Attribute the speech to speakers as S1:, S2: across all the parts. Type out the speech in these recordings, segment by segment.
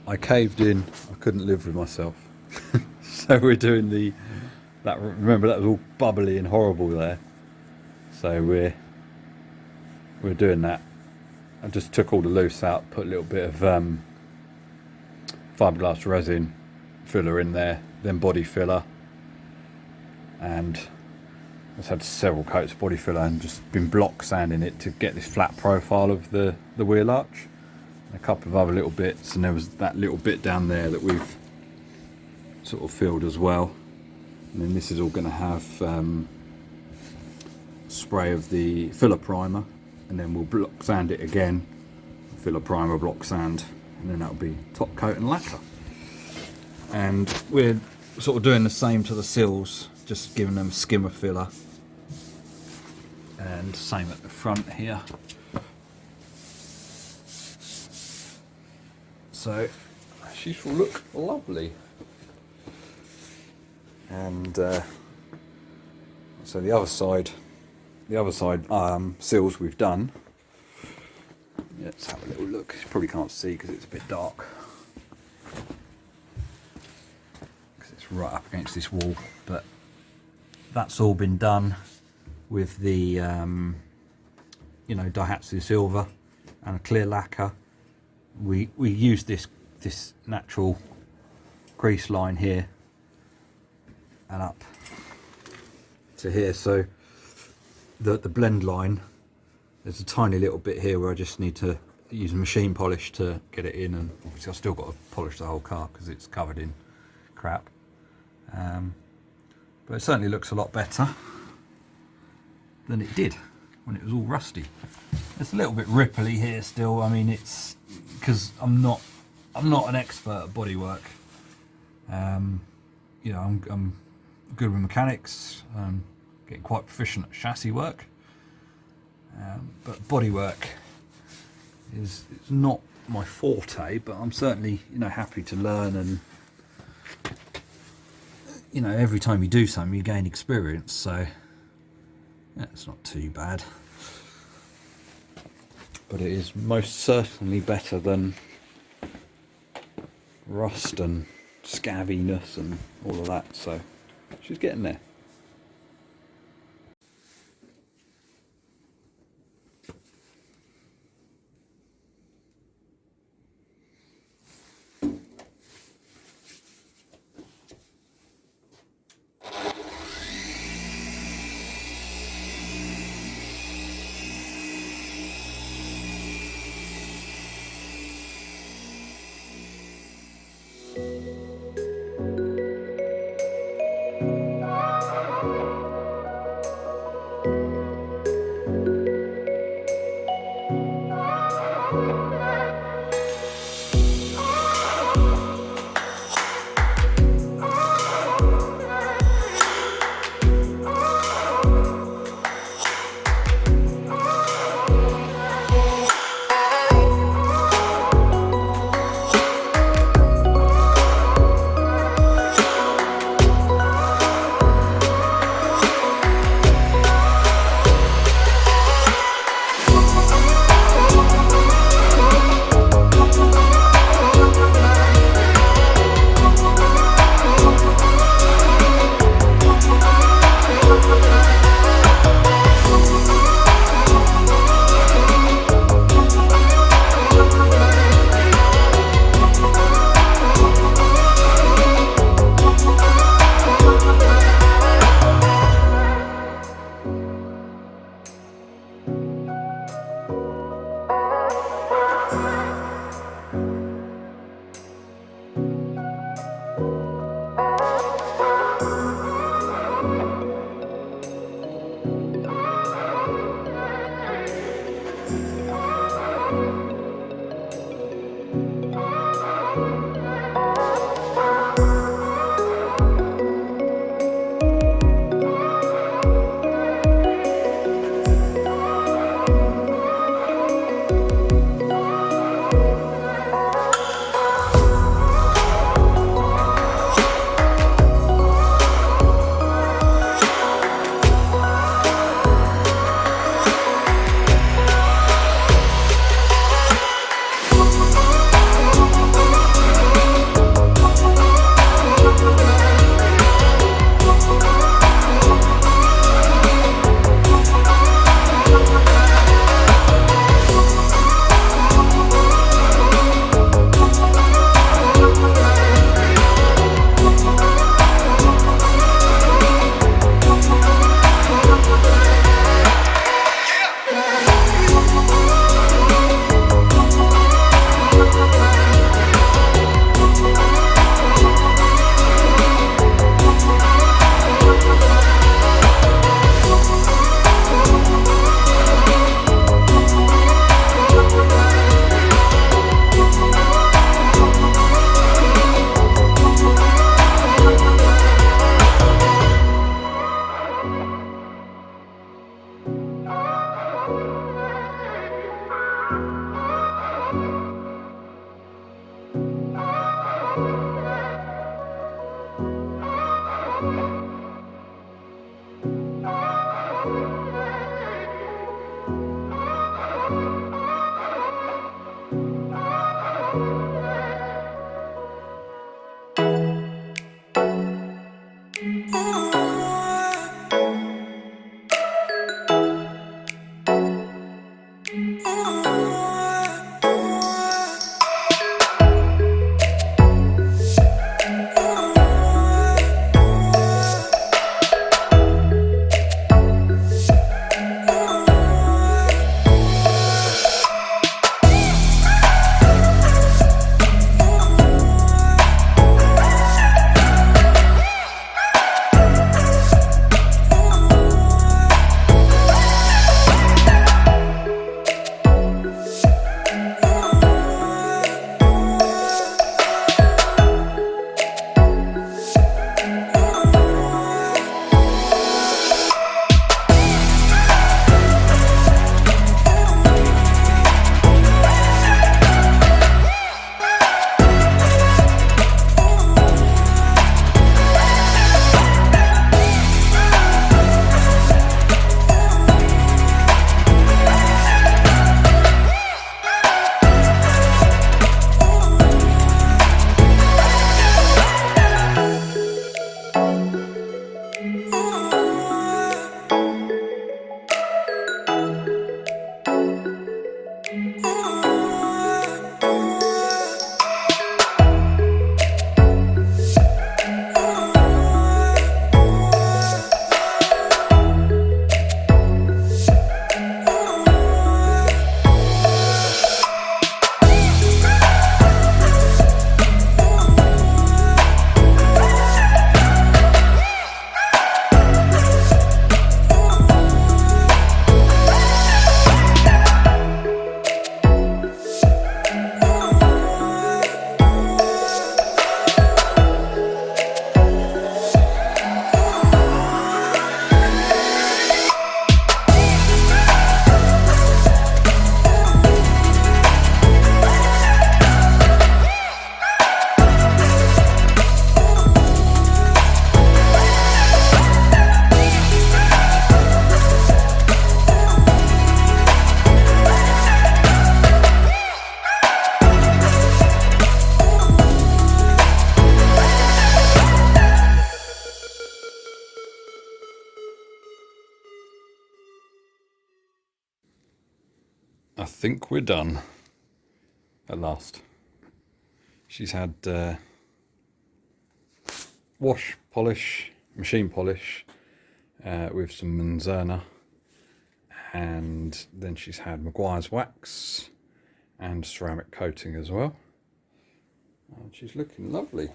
S1: I caved in. I couldn't live with myself. So we're doing that. Remember that was all bubbly and horrible there. So we're doing that. I just took all the loose out, put a little bit of fiberglass resin filler in there, then body filler, and I've had several coats of body filler and just been block sanding it to get this flat profile of the wheel arch. And a couple of other little bits, and there was that little bit down there that we've sort of filled as well. And then this is all going to have spray of the filler primer, and then we'll block sand it again, filler primer, block sand, and then that'll be top coat and lacquer. And we're sort of doing the same to the sills, just giving them skimmer filler, and same at the front here. So she will look lovely. And so the other side sills we've done. Let's have a little look. You probably can't see because it's a bit dark, because it's right up against this wall. But that's all been done with the Daihatsu silver and a clear lacquer. We used this natural crease line here and up to here, so the blend line, there's a tiny little bit here where I just need to use a machine polish to get it in, and obviously I've still got to polish the whole car because it's covered in crap, but it certainly looks a lot better than it did when it was all rusty. It's a little bit ripply here still. I mean, it's because I'm not an expert at bodywork. I'm good with mechanics, getting quite proficient at chassis work, but bodywork is not my forte, but I'm certainly happy to learn, and every time you do something you gain experience, so yeah, it's not too bad. But it is most certainly better than rust and scabbiness and all of that, so she's getting there. think we're done at last. She's had wash, polish, machine polish with some Manzana, and then she's had Maguire's wax and ceramic coating as well. And she's looking lovely.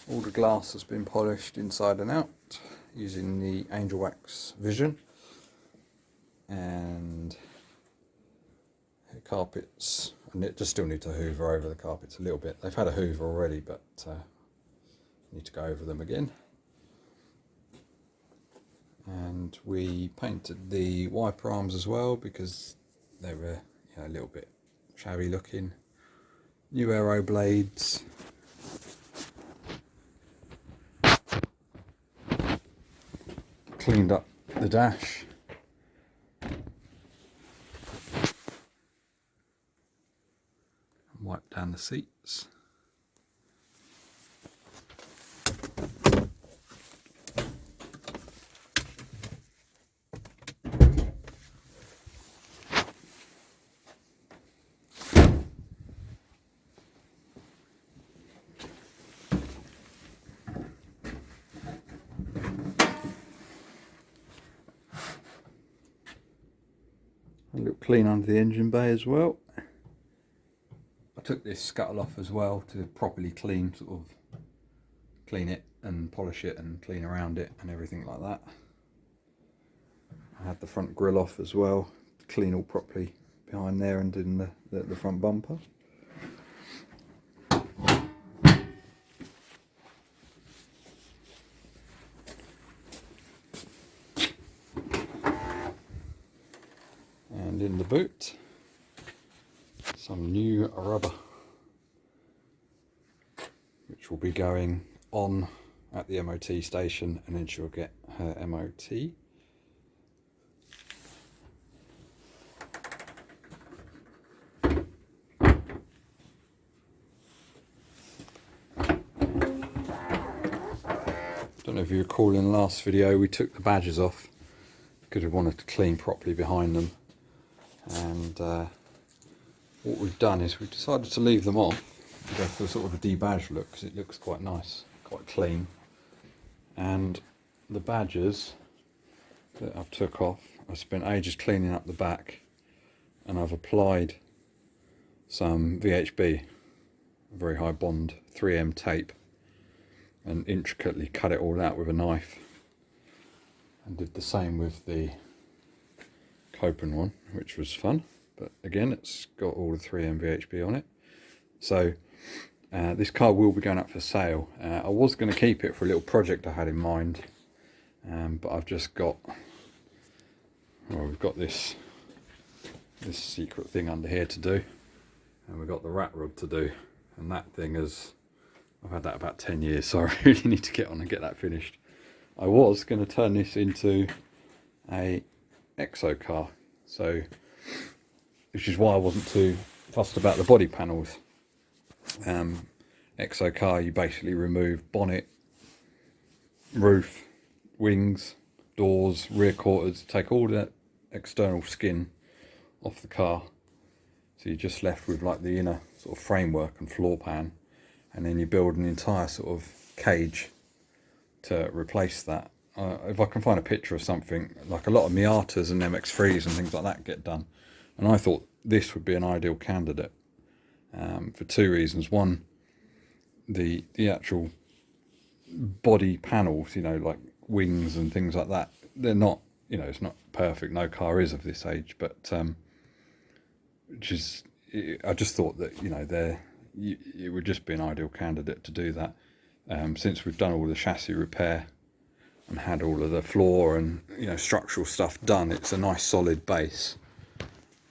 S1: All the glass has been polished inside and out using the Angel Wax Vision, and her carpets, and it just still need to hoover over the carpets a little bit. They've had a hoover already, but need to go over them again. And we painted the wiper arms as well because they were a little bit shabby looking. New aero blades. Cleaned up the dash. Wiped down the seats. A little clean under the engine bay as well. I took this scuttle off as well to properly clean it and polish it and clean around it and everything like that. I had the front grille off as well to clean all properly behind there and in the front bumper. And in the boot, some new rubber, which will be going on at the MOT station, and then she'll get her MOT. Don't know if you recall in the last video, we took the badges off because we wanted to clean properly behind them. And what we've done is we've decided to leave them off and go for sort of a debadge look because it looks quite nice, quite clean. And the badges that I've took off, I spent ages cleaning up the back, and I've applied some VHB, very high bond 3M tape, and intricately cut it all out with a knife, and did the same with the Copen one, which was fun, but again it's got all the 3M VHB on it. So this car will be going up for sale. I was going to keep it for a little project I had in mind, but I've just got, well, we've got this secret thing under here to do, and we've got the rat rod to do, and that thing is, I've had that about 10 years, so I really need to get on and get that finished. I was going to turn this into a exo car, so which is why I wasn't too fussed about the body panels. Exo car, you basically remove bonnet, roof, wings, doors, rear quarters, take all that external skin off the car, so you're just left with like the inner sort of framework and floor pan, and then you build an entire sort of cage to replace that. If I can find a picture of something, like a lot of Miatas and MX-3s and things like that get done, and I thought this would be an ideal candidate for two reasons. One, the actual body panels, like wings and things like that, they're not, it's not perfect, no car is of this age, but I just thought that it would just be an ideal candidate to do that, since we've done all the chassis repair and had all of the floor and structural stuff done. It's a nice solid base,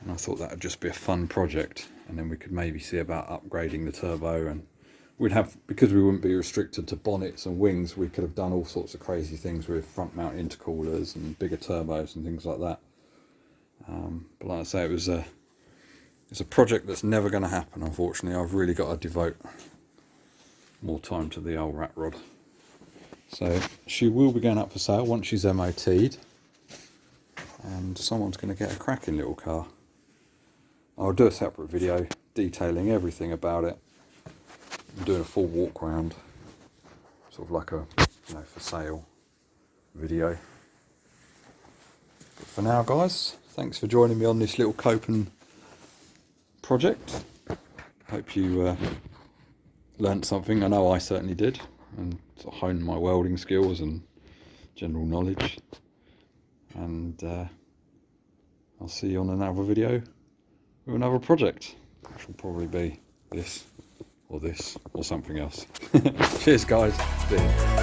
S1: and I thought that would just be a fun project, and then we could maybe see about upgrading the turbo, and we'd have, because we wouldn't be restricted to bonnets and wings, we could have done all sorts of crazy things with front mount intercoolers and bigger turbos and things like that. But like I say, it's a project that's never going to happen, unfortunately. I've really got to devote more time to the old rat rod. So she will be going up for sale once she's MOT'd, and someone's going to get a cracking little car. I'll do a separate video detailing everything about it. I'm doing a full walk around, sort of like a, you know, for sale video. But for now, guys, thanks for joining me on this little Copen project. Hope you learnt something. I know I certainly did, and sort of honed my welding skills and general knowledge. And I'll see you on another video with another project, which will probably be this or something else. Cheers, guys. See you.